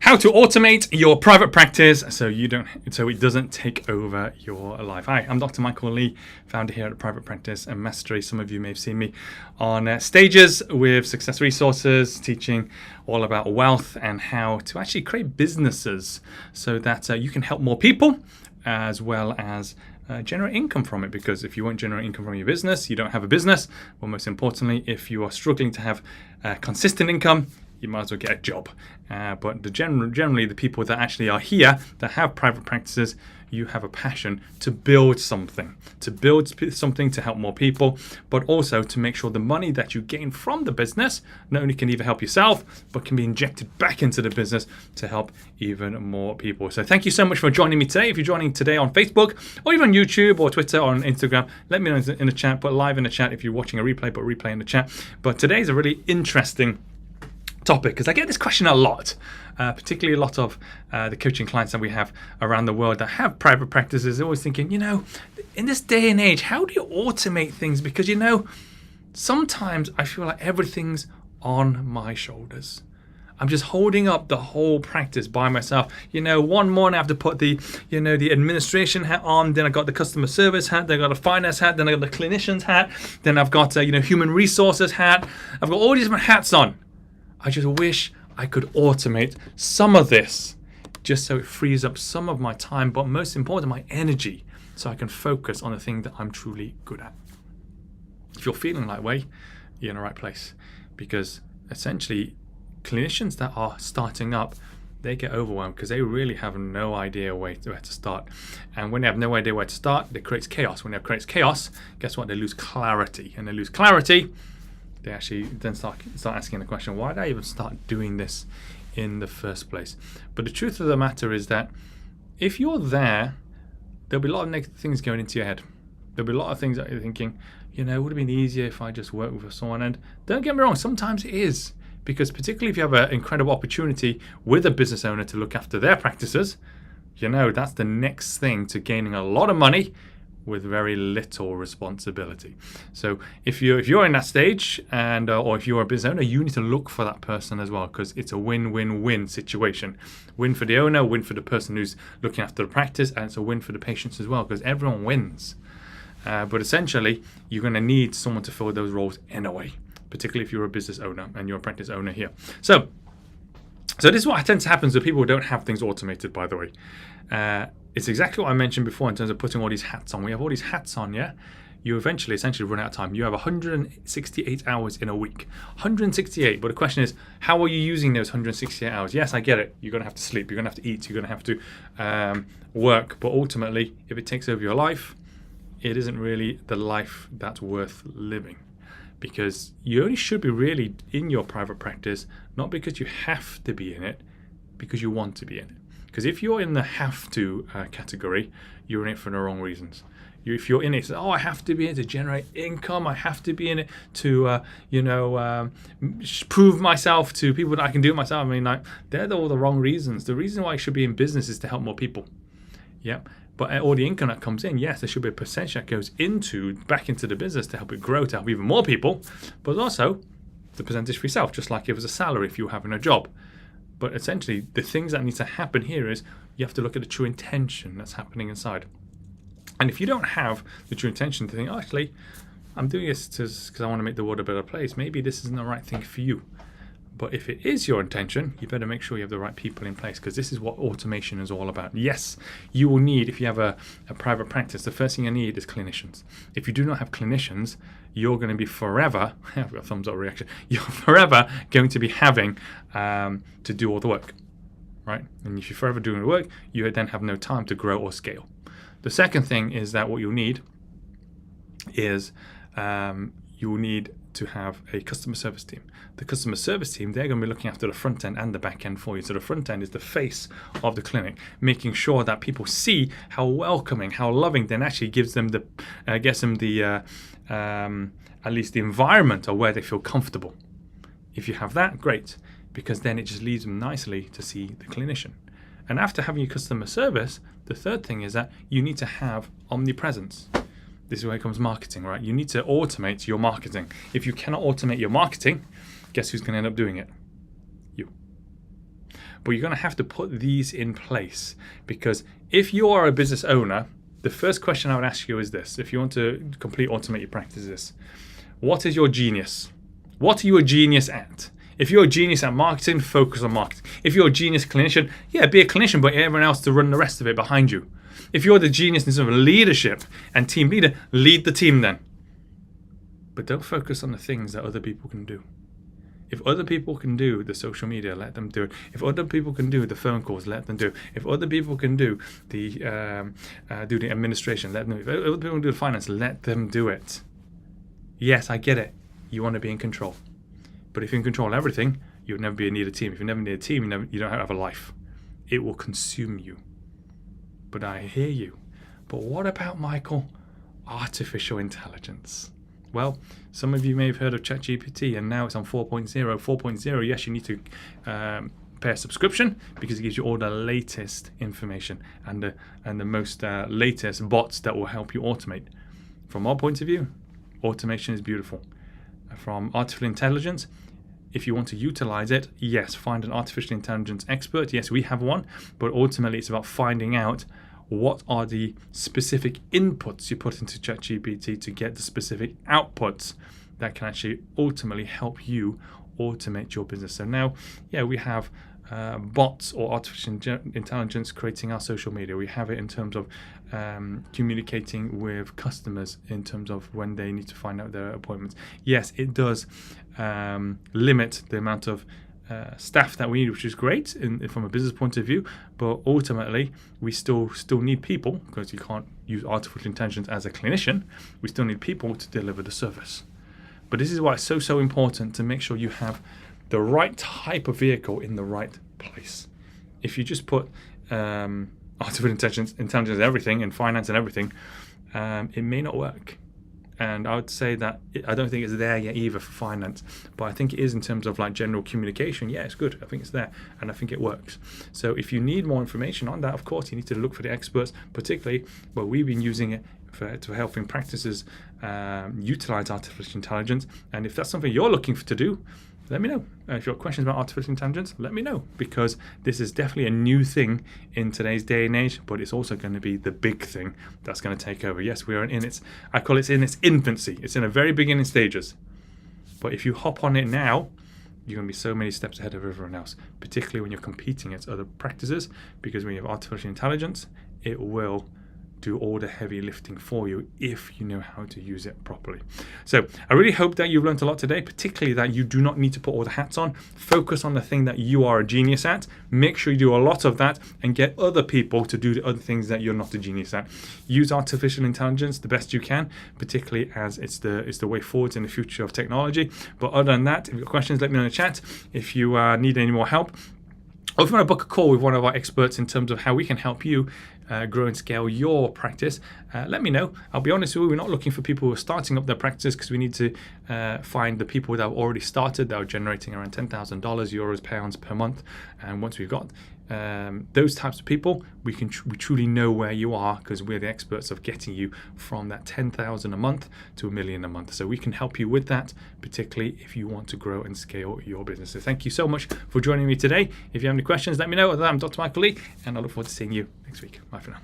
How to automate your private practice so it doesn't take over your life. Hi, I'm Dr. Michael Lee, founder here at Private Practice and Mastery. Some of you may have seen me on stages with Success Resources, teaching all about wealth and how to actually create businesses so that you can help more people as well as generate income from it. Because if you won't generate income from your business, you don't have a business. Well, most importantly, if you are struggling to have consistent income, you might as well get a job. But generally, the people that actually are here, that have private practices, you have a passion to build something to help more people, but also to make sure the money that you gain from the business not only can either help yourself, but can be injected back into the business to help even more people. So thank you so much for joining me today. If you're joining today on Facebook, or even on YouTube or Twitter or on Instagram, let me know in the chat, put live in the chat. If you're watching a replay, put replay in the chat. But today's a really interesting topic because I get this question a lot, particularly a lot of the coaching clients that we have around the world that have private practices. They're always thinking, in this day and age, how do you automate things? Because, sometimes I feel like everything's on my shoulders. I'm just holding up the whole practice by myself. One morning I have to put the administration hat on, then I got the customer service hat, then I got a finance hat, then I got the clinician's hat, then I've got human resources hat. I've got all these different hats on. I just wish I could automate some of this just so it frees up some of my time, but most important, my energy, so I can focus on the thing that I'm truly good at. If you're feeling that way, you're in the right place, because essentially clinicians that are starting up, they get overwhelmed because they really have no idea where to start. And when they have no idea where to start, it creates chaos. When it creates chaos, guess what? They lose clarity. And they lose clarity, they actually then start asking the question, why did I even start doing this in the first place? But the truth of the matter is that if you're there'll be a lot of negative things going into your head. There'll be a lot of things that you're thinking, it would have been easier if I just worked with someone. And don't get me wrong, sometimes it is. Because particularly if you have an incredible opportunity with a business owner to look after their practices, that's the next thing to gaining a lot of money with very little responsibility. So if you're in that stage, and or if you're a business owner, you need to look for that person as well, because it's a win-win-win situation. Win for the owner, win for the person who's looking after the practice, and it's a win for the patients as well, because everyone wins. But essentially, you're going to need someone to fill those roles anyway, particularly if you're a business owner and you're a practice owner here. So this is what tends to happen to people who don't have things automated, by the way. It's exactly what I mentioned before in terms of putting all these hats on. We have all these hats on, yeah? You essentially run out of time. You have 168 hours in a week. 168, but the question is, how are you using those 168 hours? Yes, I get it. You're going to have to sleep. You're going to have to eat. You're going to have to work. But ultimately, if it takes over your life, it isn't really the life that's worth living. Because you only should be really in your private practice, not because you have to be in it, because you want to be in it. Because if you're in the have to category, you're in it for the wrong reasons. If you're in it, I have to be in it to generate income. I have to be in it to, prove myself to people that I can do it myself. I mean, they're all the wrong reasons. The reason why I should be in business is to help more people. Yep. But all the income that comes in, yes, there should be a percentage that goes back into the business to help it grow, to help even more people. But also the percentage for yourself, just like it was a salary if you were having a job. But essentially, the things that need to happen here is you have to look at the true intention that's happening inside. And if you don't have the true intention to think, actually, I'm doing this because I want to make the world a better place, maybe this isn't the right thing for you. But if it is your intention, you better make sure you have the right people in place, because this is what automation is all about. Yes, you will need, if you have a private practice, the first thing you need is clinicians. If you do not have clinicians, you're going to be forever, I've got a thumbs up reaction, you're forever going to be having to do all the work, right? And if you're forever doing the work, you then have no time to grow or scale. The second thing is that what you'll need is you will need to have a customer service team. The customer service team, they're going to be looking after the front end and the back end for you. So the front end is the face of the clinic, making sure that people see how welcoming, how loving, then actually gives them at least the environment or where they feel comfortable. If you have that, great, because then it just leads them nicely to see the clinician. And after having your customer service, the third thing is that you need to have omnipresence. This is where it comes marketing, right? You need to automate your marketing. If you cannot automate your marketing, guess who's going to end up doing it? You. but you're going to have to put these in place, because if you are a business owner, the first question I would ask you is this: if you want to completely automate your practice, is this: what is your genius? What are you a genius at? If you're a genius at marketing, focus on marketing. If you're a genius clinician, yeah, be a clinician, but everyone else to run the rest of it behind you. If you're the genius in terms of leadership and team leader, lead the team then. But don't focus on the things that other people can do. If other people can do the social media, let them do it. If other people can do the phone calls, let them do it. If other people can do the administration, let them do it. If other people can do the finance, let them do it. Yes, I get it. You want to be in control. But if you can control everything, you'll never need a team. If you never need a team, you don't have a life. It will consume you. But I hear you. But what about, Michael, artificial intelligence? Well, some of you may have heard of ChatGPT, and now it's on 4.0. 4.0, yes, you need to pay a subscription because it gives you all the latest information and the most latest bots that will help you automate. From our point of view, automation is beautiful. From artificial intelligence, if you want to utilize it, yes, find an artificial intelligence expert. Yes, we have one, but ultimately it's about finding out what are the specific inputs you put into ChatGPT to get the specific outputs that can actually ultimately help you automate your business. So now, yeah, we have bots or artificial intelligence creating our social media. We have it in terms of communicating with customers in terms of when they need to find out their appointments. Yes, it does limit the amount of staff that we need, which is great from a business point of view, but ultimately we still need people, because you can't use artificial intelligence as a clinician. We still need people to deliver the service. But this is why it's so important to make sure you have the right type of vehicle in the right place. If you just put artificial intelligence in everything, in finance and everything, it may not work. And I would say that I don't think it's there yet either for finance, but I think it is in terms of like general communication. Yeah, it's good. I think it's there, and I think it works. So if you need more information on that, of course, you need to look for the experts, particularly, but we've been using it for helping practices utilize artificial intelligence. And if that's something you're looking to do, let me know. If you have questions about artificial intelligence, let me know, because this is definitely a new thing in today's day and age, but it's also going to be the big thing that's going to take over. Yes, we are I call it in its infancy. It's in the very beginning stages. But if you hop on it now, you're going to be so many steps ahead of everyone else, particularly when you're competing against other practices, because when you have artificial intelligence, it will do all the heavy lifting for you if you know how to use it properly. So I really hope that you've learned a lot today, particularly that you do not need to put all the hats on. Focus on the thing that you are a genius at. Make sure you do a lot of that and get other people to do the other things that you're not a genius at. Use artificial intelligence the best you can, particularly as it's the way forward in the future of technology. But other than that, if you've got questions, let me know in the chat. If you need any more help, or if you want to book a call with one of our experts in terms of how we can help you grow and scale your practice, let me know. I'll be honest with you, we're not looking for people who are starting up their practices, because we need to find the people that have already started, that are generating around $10,000, euros, pounds per month. And once we've got those types of people, we truly know where you are, because we're the experts of getting you from that 10,000 a month to $1 million a month. So we can help you with that, particularly if you want to grow and scale your business. So thank you so much for joining me today. If you have any questions, let me know. I'm Dr. Michael Lee, and I look forward to seeing you next week. Bye for now.